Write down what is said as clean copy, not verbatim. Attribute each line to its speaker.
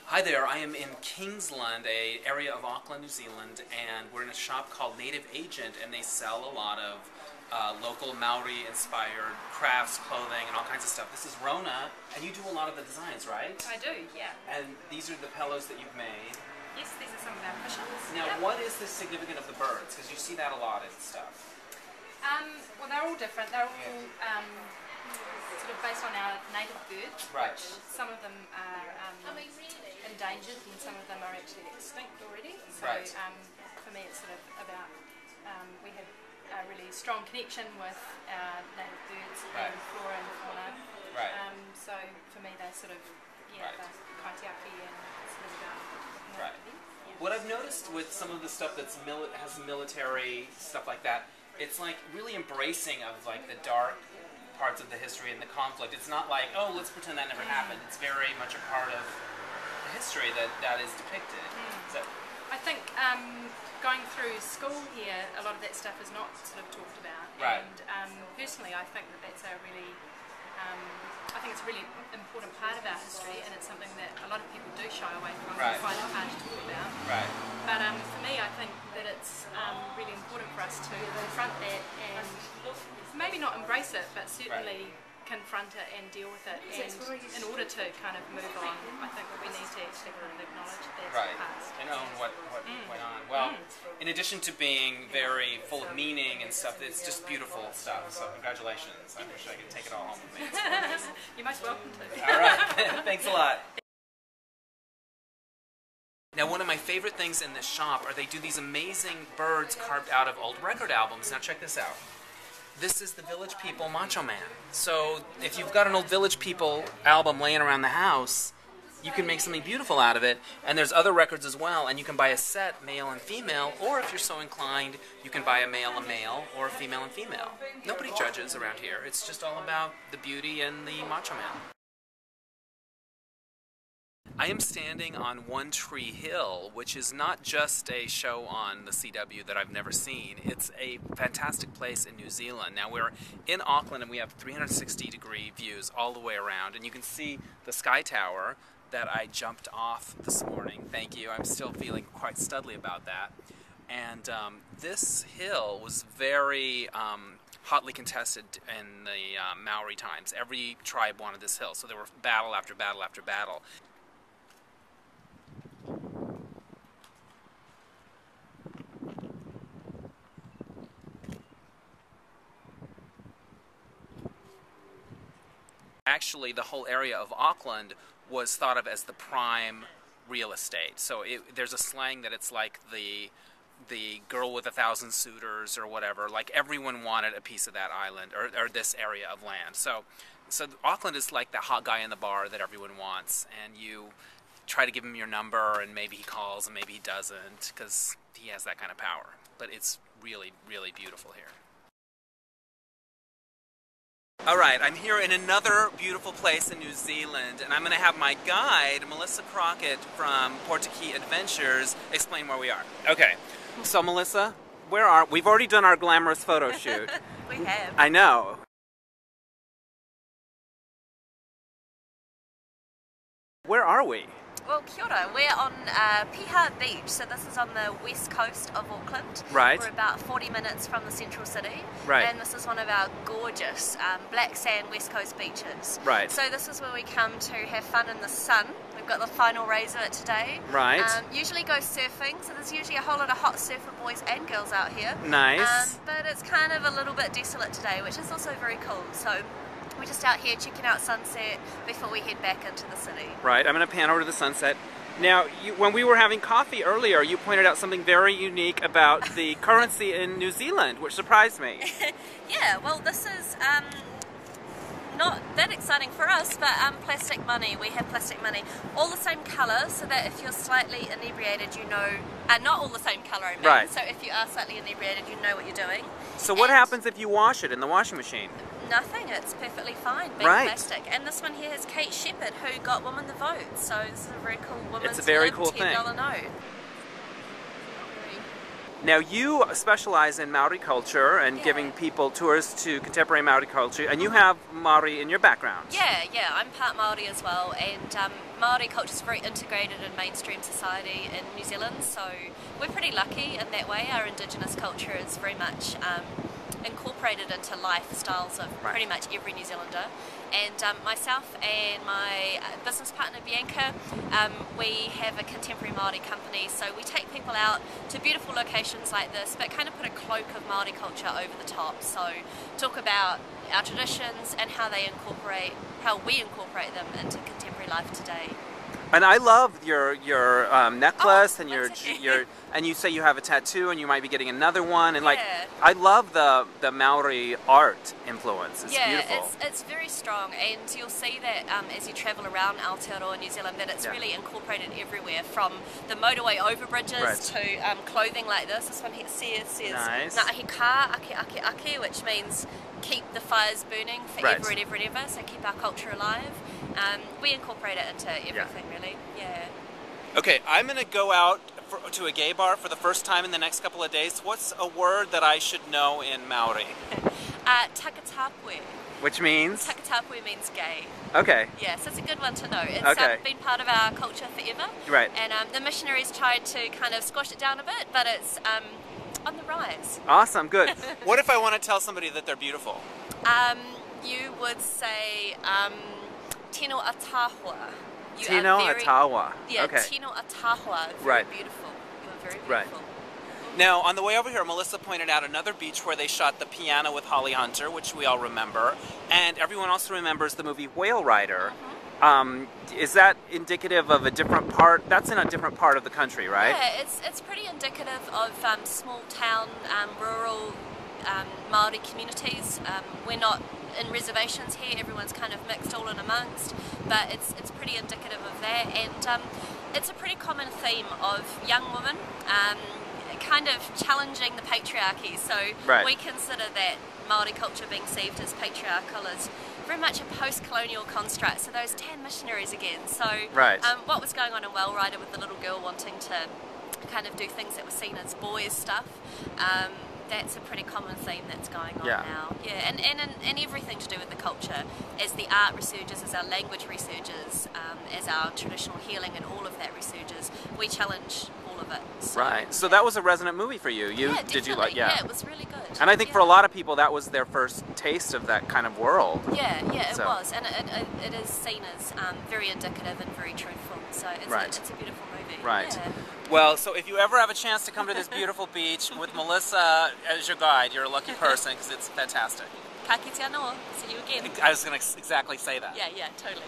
Speaker 1: Hi there, I am in Kingsland, an area of Auckland, New Zealand, and we're in a shop called Native Agent, and they sell a lot of local Maori-inspired crafts, clothing, and all kinds of stuff. This is Rona, and you do a lot of the designs, right?
Speaker 2: I do, yeah.
Speaker 1: And these are the pillows that you've made.
Speaker 2: Yes, these are some of our cushions.
Speaker 1: Now, what is the significance of the birds? Because you see that a lot in stuff.
Speaker 2: Well, they're all different. They're all sort of based on our native birds,
Speaker 1: Right.
Speaker 2: which some of them are endangered and some of them are actually extinct already. So
Speaker 1: Right.
Speaker 2: For me it's sort of about, we have a really strong connection with our native birds and flora and fauna.
Speaker 1: Right.
Speaker 2: So for me they're sort of, the kaitiaki and sort of about
Speaker 1: Right. What I've noticed with some of the stuff that's has military stuff like that, it's like really embracing of like the dark parts of the history and the conflict. It's not like, oh, let's pretend that never happened. It's very much a part of the history that is depicted. So,
Speaker 2: I think going through school here, a lot of that stuff is not sort of talked about.
Speaker 1: Right.
Speaker 2: And personally, I think that that's a really, I think it's a really important part of our history, and it's something that a lot of people do shy away from and find it hard to talk about.
Speaker 1: Right.
Speaker 2: But for me, I think that it's really important for us to confront that and maybe not embrace it, but certainly confront it and deal with it. And in order to kind of move on, I think that we need to actually kind of acknowledge that that's the past.
Speaker 1: And own what went on. Well, in addition to being very full of meaning and stuff, it's just beautiful stuff. So congratulations. I wish I could take it all home with me.
Speaker 2: You're most welcome to.
Speaker 1: All right. Thanks a lot. Now, one of my favorite things in this shop are they do these amazing birds carved out of old record albums. Now check this out. This is the Village People Macho Man. So if you've got an old Village People album laying around the house, you can make something beautiful out of it. And there's other records as well, and you can buy a set, male and female, or if you're so inclined, you can buy a male, or a female and female. Nobody judges around here. It's just all about the beauty and the Macho Man. I am standing on One Tree Hill, which is not just a show on the CW that I've never seen. It's a fantastic place in New Zealand. Now we're in Auckland and we have 360-degree views all the way around, and you can see the Sky Tower that I jumped off this morning. Thank you. I'm still feeling quite studly about that. And this hill was very hotly contested in the Maori times. Every tribe wanted this hill, so there were battle after battle after battle. Actually, the whole area of Auckland was thought of as the prime real estate. So there's a slang that it's like the girl with 1,000 suitors or whatever. Like everyone wanted a piece of that island or this area of land. So Auckland is like the hot guy in the bar that everyone wants, and you try to give him your number, and maybe he calls and maybe he doesn't, because he has that kind of power. But it's really, really beautiful here. Alright, I'm here in another beautiful place in New Zealand, and I'm going to have my guide, Melissa Crockett from Potiki Adventures, explain where we are. Okay, so Melissa, we've already done our glamorous photo shoot.
Speaker 3: We have.
Speaker 1: I know. Where are we?
Speaker 3: Well, kia ora. We're on Piha Beach, so this is on the west coast of Auckland.
Speaker 1: Right.
Speaker 3: We're about 40 minutes from the central city.
Speaker 1: Right.
Speaker 3: And this is one of our gorgeous black sand west coast beaches.
Speaker 1: Right.
Speaker 3: So this is where we come to have fun in the sun. We've got the final rays of it today.
Speaker 1: Right.
Speaker 3: Usually go surfing, so there's usually a whole lot of hot surfer boys and girls out here.
Speaker 1: Nice.
Speaker 3: But it's kind of a little bit desolate today, which is also very cool. So we're just out here checking out sunset before we head back into the city.
Speaker 1: Right, I'm going to pan over to the sunset. Now, when we were having coffee earlier, you pointed out something very unique about the currency in New Zealand, which surprised me.
Speaker 3: Yeah, well, this is not that exciting for us, but plastic money. We have plastic money. All the same colour, so that if you're slightly inebriated, you know... not all the same colour, I mean.
Speaker 1: Right.
Speaker 3: So if you are slightly inebriated, you know what you're doing.
Speaker 1: So what happens if you wash it in the washing machine?
Speaker 3: Nothing, it's perfectly fine being plastic. And this one here is Kate Shepherd, who got Woman the Vote, so this is a very cool woman's
Speaker 1: It's a very cool thing.
Speaker 3: $10 note.
Speaker 1: Now you specialize in Maori culture and
Speaker 3: Yeah.
Speaker 1: giving people tours to contemporary Maori culture, and you have Maori in your background.
Speaker 3: Yeah, I'm part Māori as well, and Maori culture is very integrated in mainstream society in New Zealand, so we're pretty lucky in that way. Our Indigenous culture is very much incorporated into lifestyles of pretty much every New Zealander. And myself and my business partner Bianca, we have a contemporary Māori company, so we take people out to beautiful locations like this, but kind of put a cloak of Māori culture over the top. So talk about our traditions and how we incorporate them into contemporary life today.
Speaker 1: And I love your necklace and
Speaker 3: thanks.
Speaker 1: and you say you have a tattoo and you might be getting another one, and like
Speaker 3: Yeah.
Speaker 1: I love the Maori art influence. It's beautiful.
Speaker 3: It's very strong, and you'll see that as you travel around Aotearoa, New Zealand, that it's really incorporated everywhere, from the motorway overbridges to clothing like this. This one here says
Speaker 1: Nice.
Speaker 3: Ngāhi kā ake ake ake, which means keep the fires burning forever and ever and ever, so keep our culture alive. We incorporate it into everything, really. Yeah.
Speaker 1: Okay, I'm going to go out to a gay bar for the first time in the next couple of days. What's a word that I should know in Maori?
Speaker 3: Takatapue.
Speaker 1: Which means?
Speaker 3: Takatapue means gay.
Speaker 1: Okay.
Speaker 3: Yeah, so it's a good one to know. It's been part of our culture forever.
Speaker 1: Right.
Speaker 3: And the missionaries tried to kind of squash it down a bit, but it's on the rise.
Speaker 1: Awesome, good. What if I want to tell somebody that they're beautiful?
Speaker 3: You would say tino atahua.
Speaker 1: Tino Atawa.
Speaker 3: Yeah,
Speaker 1: okay.
Speaker 3: tino atahua. Very beautiful. You are very beautiful.
Speaker 1: Now, on the way over here, Melissa pointed out another beach where they shot The Piano with Holly Hunter, which we all remember, and everyone also remembers the movie Whale Rider. Is that indicative of a different part? That's in a different part of the country, right?
Speaker 3: Yeah, it's pretty indicative of small town, rural Māori communities. We're not in reservations here, everyone's kind of mixed all in amongst, but it's pretty indicative of that, and it's a pretty common theme of young women kind of challenging the patriarchy. So we consider that Māori culture being perceived as patriarchal is very much a post-colonial construct, so those tan missionaries again. So what was going on in Whale Rider with the little girl wanting to kind of do things that were seen as boys stuff, that's a pretty common theme that's going on now. Yeah, and everything to do with the culture. As the art resurges, as our language resurges, as our traditional healing and all of that resurges, we challenge all of it. So,
Speaker 1: So that was a resonant movie for you. Did you like?
Speaker 3: Yeah, it was really good.
Speaker 1: And I think for a lot of people that was their first taste of that kind of world.
Speaker 3: Yeah, it was, and it is seen as very indicative and very truthful. So it's a beautiful movie.
Speaker 1: Right.
Speaker 3: Yeah.
Speaker 1: Well, so if you ever have a chance to come to this beautiful beach with Melissa as your guide, you're a lucky person because it's fantastic.
Speaker 3: Ka kite anō. See you again.
Speaker 1: I was going to exactly say that.
Speaker 3: Yeah, totally.